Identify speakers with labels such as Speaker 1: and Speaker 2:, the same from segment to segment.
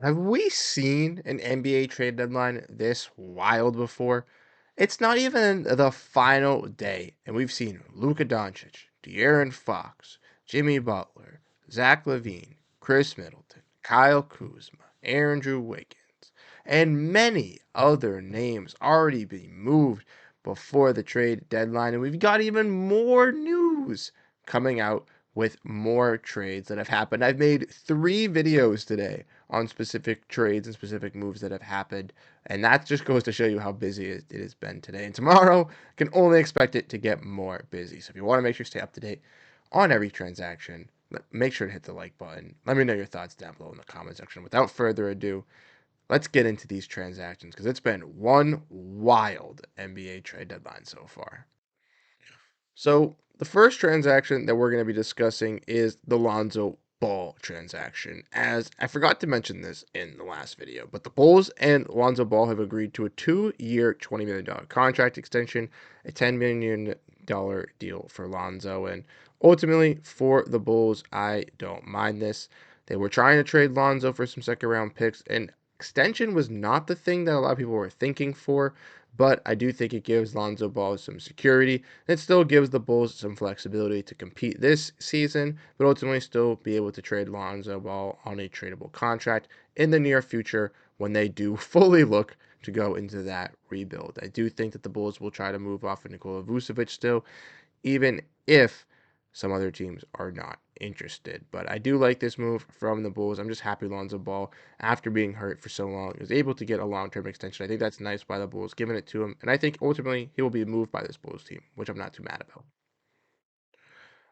Speaker 1: Have we seen an NBA trade deadline this wild before? It's not even the final day, and we've seen Luka Doncic, De'Aaron Fox, Jimmy Butler, Zach LaVine, Chris Middleton, Kyle Kuzma, Andrew Wiggins, and many other names already being moved before the trade deadline. And we've got even more news coming out with more trades that have happened. I've made 3 videos today on specific trades and specific moves that have happened. And that just goes to show you how busy it has been today. And tomorrow, can only expect it to get more busy. So if you want to make sure to stay up to date on every transaction, make sure to hit the like button. Let me know your thoughts down below in the comment section. Without further ado, let's get into these transactions because it's been one wild NBA trade deadline so far. So the first transaction that we're going to be discussing is the Lonzo Ball transaction. As I forgot to mention this in the last video, but the Bulls and Lonzo Ball have agreed to a 2-year, $20 million contract extension, a $10 million deal for Lonzo. And ultimately, for the Bulls, I don't mind this. They were trying to trade Lonzo for some second round picks, and extension was not the thing that a lot of people were thinking for, but I do think it gives Lonzo Ball some security. It still gives the Bulls some flexibility to compete this season, but ultimately still be able to trade Lonzo Ball on a tradable contract in the near future when they do fully look to go into that rebuild. I do think that the Bulls will try to move off of Nikola Vucevic still, even if some other teams are not interested. But I do like this move from the Bulls. I'm just happy Lonzo Ball, after being hurt for so long, is able to get a long-term extension. I think that's nice by the Bulls, giving it to him. And I think ultimately he will be moved by this Bulls team, which I'm not too mad about.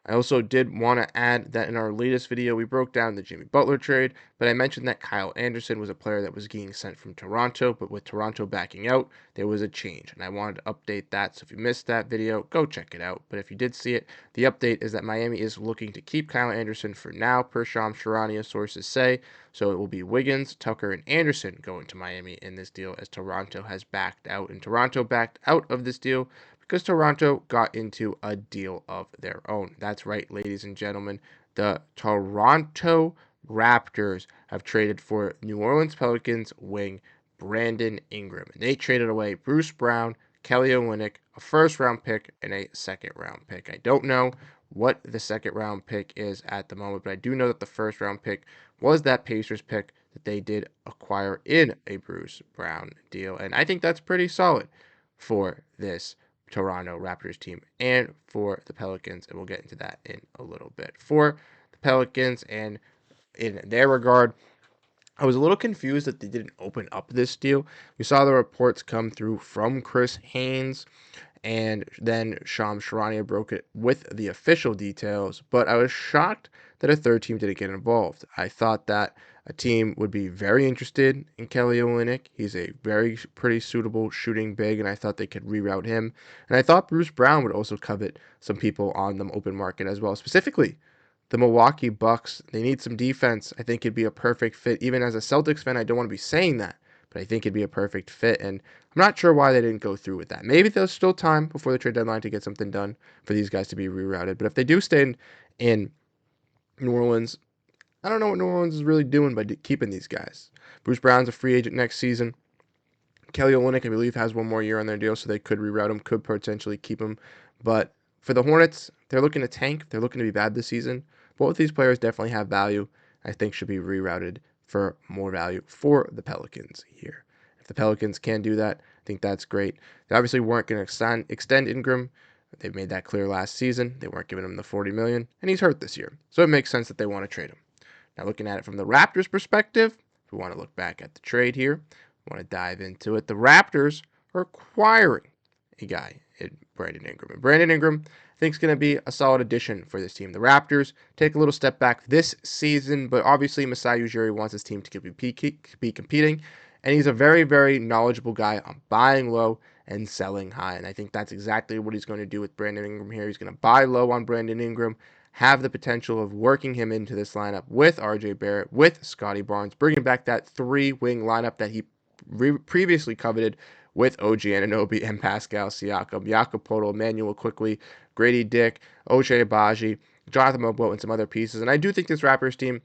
Speaker 1: I also did want to add that in our latest video, we broke down the Jimmy Butler trade, but I mentioned that Kyle Anderson was a player that was getting sent from Toronto, but with Toronto backing out, there was a change, and I wanted to update that. So if you missed that video, go check it out. But if you did see it, the update is that Miami is looking to keep Kyle Anderson for now, per Shams Charania sources say. So it will be Wiggins, Tucker, and Anderson going to Miami in this deal, as Toronto has backed out. And Toronto backed out of this deal because Toronto got into a deal of their own. That's right, ladies and gentlemen. The Toronto Raptors have traded for New Orleans Pelicans wing Brandon Ingram. And they traded away Bruce Brown, Kelly Olynyk, a first-round pick, and a second-round pick. I don't know what the second-round pick is at the moment, but I do know that the first-round pick was that Pacers pick that they did acquire in a Bruce Brown deal. And I think that's pretty solid for this Toronto Raptors team and for the Pelicans, and we'll get into that in a little bit. For the Pelicans, and in their regard, I was a little confused that they didn't open up this deal. We saw the reports come through from Chris Haynes, and then Shams Charania broke it with the official details, but I was shocked that a third team didn't get involved. I thought that a team would be very interested in Kelly Olynyk. He's a very pretty suitable shooting big, and I thought they could reroute him. And I thought Bruce Brown would also covet some people on the open market as well, specifically the Milwaukee Bucks. They need some defense. I think it'd be a perfect fit. Even as a Celtics fan, I don't want to be saying that, but I think it'd be a perfect fit. And I'm not sure why they didn't go through with that. Maybe there's still time before the trade deadline to get something done for these guys to be rerouted. But if they do stay in New Orleans, I don't know what New Orleans is really doing by keeping these guys. Bruce Brown's a free agent next season. Kelly Olynyk, I believe, has one more year on their deal, so they could reroute him, could potentially keep him. But for the Hornets, they're looking to tank. They're looking to be bad this season. Both these players definitely have value. I think should be rerouted for more value for the Pelicans here. If the Pelicans can do that, I think that's great. They obviously weren't going to extend Ingram. They made that clear last season. They weren't giving him the $40 million, and he's hurt this year. So it makes sense that they want to trade him. Now, looking at it from the Raptors' perspective, if we want to look back at the trade here, want to dive into it. The Raptors are acquiring a guy in Brandon Ingram. And Brandon Ingram, I think, is going to be a solid addition for this team. The Raptors take a little step back this season, but obviously Masai Ujiri wants his team to be competing, and he's a very, very knowledgeable guy on buying low and selling high. And I think that's exactly what he's going to do with Brandon Ingram here. He's going to buy low on Brandon Ingram, have the potential of working him into this lineup with RJ Barrett, with Scotty Barnes, bringing back that 3-wing lineup that he previously coveted with OG Anunoby and Pascal Siakam, Jakob Poeltl, Emmanuel Quickly, Grady Dick, Ochai Agbaji, Jonathan Mobo, and some other pieces. And I do think this Raptors team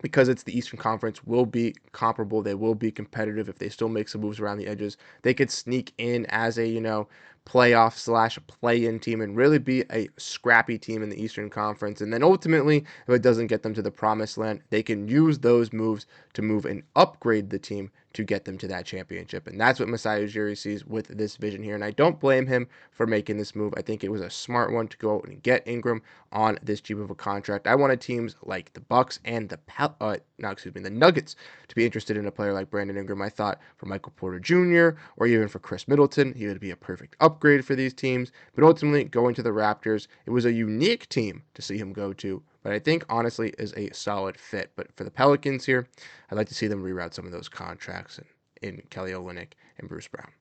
Speaker 1: because it's the Eastern Conference, will be comparable. They will be competitive if they still make some moves around the edges. They could sneak in as a, playoff slash play-in team and really be a scrappy team in the Eastern Conference. And then ultimately, if it doesn't get them to the promised land, they can use those moves to move and upgrade the team to get them to that championship. And that's what Masai Ujiri sees with this vision here. And I don't blame him for making this move. I think it was a smart one to go out and get Ingram on this cheap of a contract. I wanted teams like the Bucks and the Nuggets to be interested in a player like Brandon Ingram. I thought for Michael Porter Jr. or even for Chris Middleton, he would be a perfect upgrade for these teams. But ultimately, going to the Raptors, it was a unique team to see him go to. But I think honestly is a solid fit. But for the Pelicans here, I'd like to see them reroute some of those contracts in Kelly Olynyk and Bruce Brown.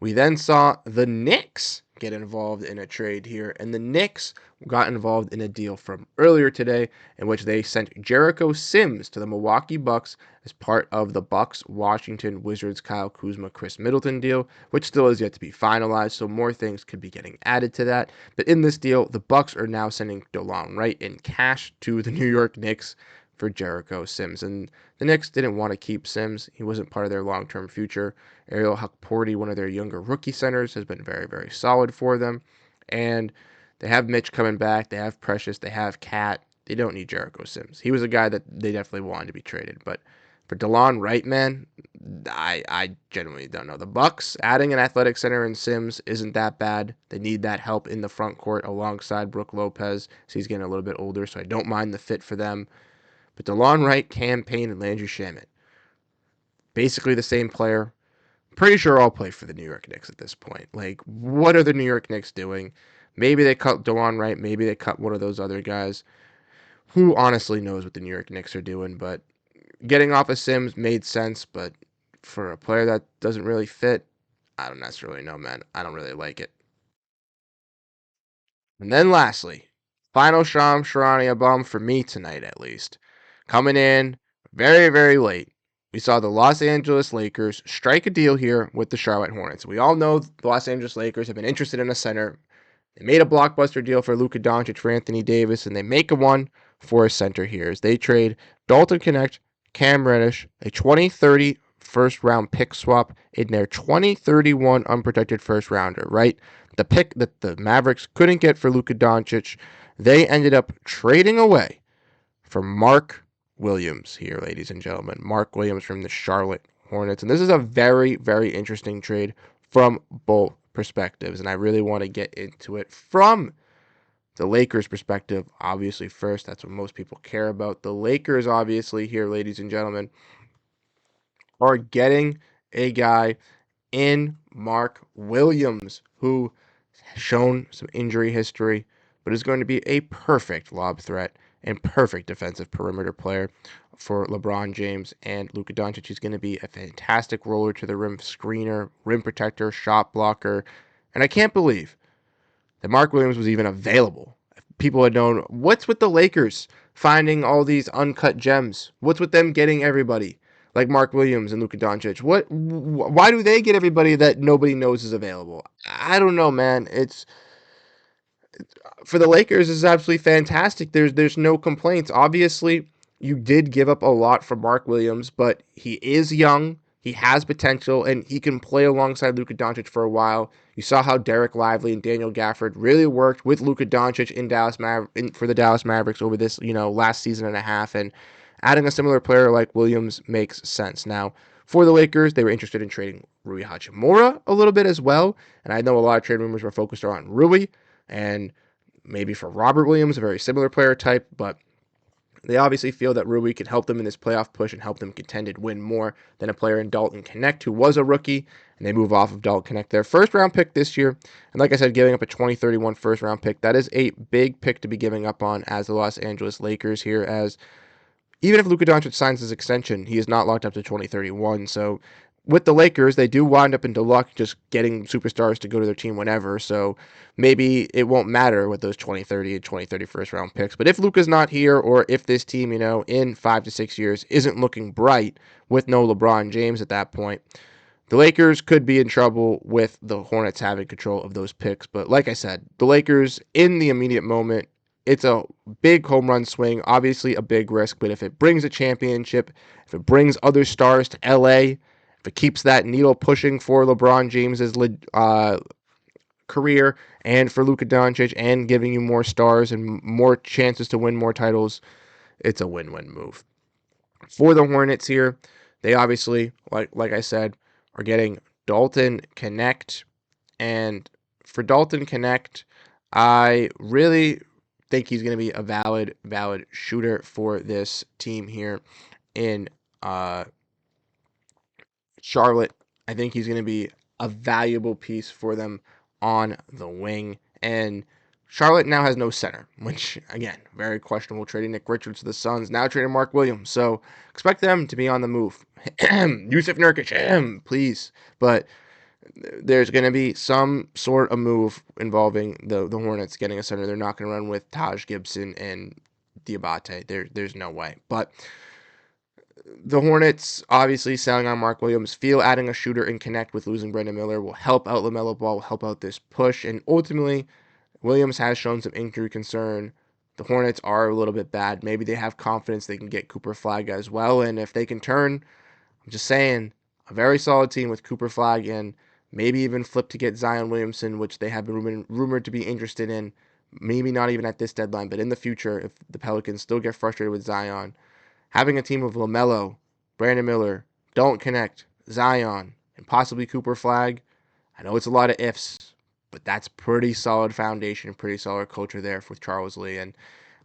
Speaker 1: We then saw the Knicks get involved in a trade here, and the Knicks got involved in a deal from earlier today in which they sent Jericho Sims to the Milwaukee Bucks as part of the Bucks Washington Wizards Kyle Kuzma Chris Middleton deal, which still is yet to be finalized, so more things could be getting added to that. But in this deal, the Bucks are now sending DeLon Wright in cash to the New York Knicks for Jericho Sims. And the Knicks didn't want to keep Sims. He wasn't part of their long-term future. Ariel Hukporti, one of their younger rookie centers, has been very, very solid for them. And they have Mitch coming back. They have Precious. They have Cat. They don't need Jericho Sims. He was a guy that they definitely wanted to be traded. But for DeLon Wright, man, I genuinely don't know. The Bucks adding an athletic center in Sims isn't that bad. They need that help in the front court alongside Brook Lopez. So he's getting a little bit older, so I don't mind the fit for them. But DeLon Wright, Cam Payne, and Landry Shamet, basically the same player. Pretty sure I'll play for the New York Knicks at this point. Like, what are the New York Knicks doing? Maybe they cut DeLon Wright. Maybe they cut one of those other guys. Who honestly knows what the New York Knicks are doing? But getting off of Sims made sense. But for a player that doesn't really fit, I don't necessarily know, man. I don't really like it. And then lastly, final Sham Sharania bomb for me tonight, at least. Coming in very, very late. We saw the Los Angeles Lakers strike a deal here with the Charlotte Hornets. We all know the Los Angeles Lakers have been interested in a center. They made a blockbuster deal for Luka Doncic for Anthony Davis, and they make a one for a center here as they trade Dalton Connect, Cam Reddish, a 2030 first round pick swap in their 2031 unprotected first rounder, right? The pick that the Mavericks couldn't get for Luka Doncic, they ended up trading away for Mark Williams here, ladies and gentlemen. Mark Williams from the Charlotte Hornets. And this is a very, very interesting trade from both perspectives. And I really want to get into it from the Lakers' perspective. Obviously, first, that's what most people care about. The Lakers, obviously, here, ladies and gentlemen, are getting a guy in Mark Williams, who has shown some injury history, but is going to be a perfect lob threat and perfect defensive perimeter player for LeBron James and Luka Doncic. He's going to be a fantastic roller to the rim screener, rim protector, shot blocker. And I can't believe that Mark Williams was even available. People had known, what's with the Lakers finding all these uncut gems? What's with them getting everybody like Mark Williams and Luka Doncic? Why do they get everybody that nobody knows is available? I don't know, man. It's for the Lakers is absolutely fantastic. There's no complaints. Obviously, you did give up a lot for Mark Williams, but he is young. He has potential, and he can play alongside Luka Doncic for a while. You saw how Derek Lively and Daniel Gafford really worked with Luka Doncic for the Dallas Mavericks over this last season and a half, and adding a similar player like Williams makes sense. Now, for the Lakers, they were interested in trading Rui Hachimura a little bit as well, and I know a lot of trade rumors were focused on Rui, and maybe for Robert Williams, a very similar player type, but they obviously feel that Rui can help them in this playoff push and help them contend and win more than a player in Dalton Connect, who was a rookie, and they move off of Dalton Connect, their first-round pick this year. And like I said, giving up a 2031 first-round pick, that is a big pick to be giving up on as the Los Angeles Lakers here, as even if Luka Doncic signs his extension, he is not locked up to 2031, so with the Lakers, they do wind up into luck just getting superstars to go to their team whenever, so maybe it won't matter with those 2030 and 2030 first-round picks. But if Luka's not here, or if this team, in 5 to 6 years isn't looking bright with no LeBron James at that point, the Lakers could be in trouble with the Hornets having control of those picks. But like I said, the Lakers, in the immediate moment, it's a big home run swing, obviously a big risk, but if it brings a championship, if it brings other stars to LA, if it keeps that needle pushing for LeBron James's career and for Luka Doncic and giving you more stars and more chances to win more titles, it's a win-win move. For the Hornets here, they obviously, like I said, are getting Dalton Connect. And for Dalton Connect, I really think he's going to be a valid shooter for this team here in Charlotte. I think he's going to be a valuable piece for them on the wing. And Charlotte now has no center, which, again, very questionable. Trading Nick Richards to the Suns, now trading Mark Williams. So expect them to be on the move. Yusuf Nurkic, please. But there's going to be some sort of move involving the Hornets getting a center. They're not going to run with Taj Gibson and Diabate. There's no way. But the Hornets, obviously selling on Mark Williams, feel adding a shooter and connect with losing Brandon Miller will help out LaMelo Ball, will help out this push. And ultimately, Williams has shown some injury concern. The Hornets are a little bit bad. Maybe they have confidence they can get Cooper Flag as well. And if they can turn, I'm just saying, a very solid team with Cooper Flag and maybe even flip to get Zion Williamson, which they have been rumored to be interested in. Maybe not even at this deadline, but in the future, if the Pelicans still get frustrated with Zion, having a team of LaMelo, Brandon Miller, Don't Connect, Zion, and possibly Cooper Flag, I know it's a lot of ifs, but that's pretty solid foundation, pretty solid culture there with Charles Lee, and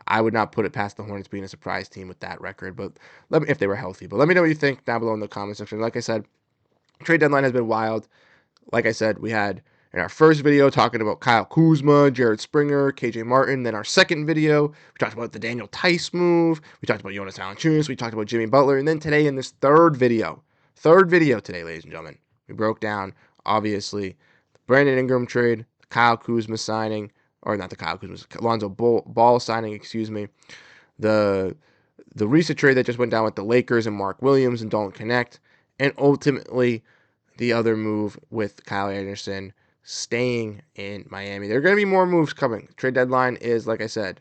Speaker 1: I would not put it past the Hornets being a surprise team with that record, but if they were healthy. But let me know what you think down below in the comment section. Like I said, trade deadline has been wild. Like I said, we had in our first video talking about Kyle Kuzma, Jared Springer, KJ Martin. Then our second video, we talked about the Daniel Tice move. We talked about Jonas Valanciunas. We talked about Jimmy Butler. And then today in this third video today, ladies and gentlemen, we broke down, obviously, the Brandon Ingram trade, the Kyle Kuzma signing, or not the Kyle Kuzma, Lonzo Ball signing, excuse me, the recent trade that just went down with the Lakers and Mark Williams and Dalton Connect, and ultimately the other move with Kyle Anderson staying in Miami. There are going to be more moves coming. Trade deadline is, like I said,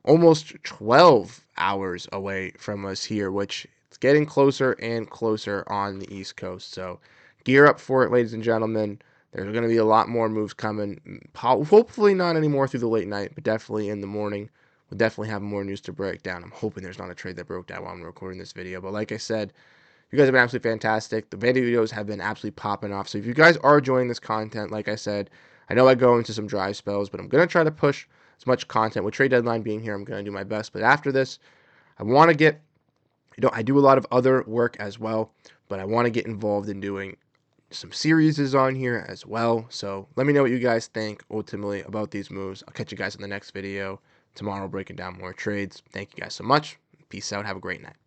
Speaker 1: almost 12 hours away from us here, which it's getting closer and closer on the East Coast. So gear up for it, ladies and gentlemen. There's going to be a lot more moves coming. Hopefully not anymore through the late night, but definitely in the morning. We'll definitely have more news to break down. I'm hoping there's not a trade that broke down while I'm recording this video. But like I said, you guys have been absolutely fantastic. The videos have been absolutely popping off. So if you guys are enjoying this content, like I said, I know I go into some dry spells, but I'm going to try to push as much content. With trade deadline being here, I'm going to do my best. But after this, I want to get, I do a lot of other work as well, but I want to get involved in doing some series on here as well. So let me know what you guys think ultimately about these moves. I'll catch you guys in the next video tomorrow breaking down more trades. Thank you guys so much. Peace out. Have a great night.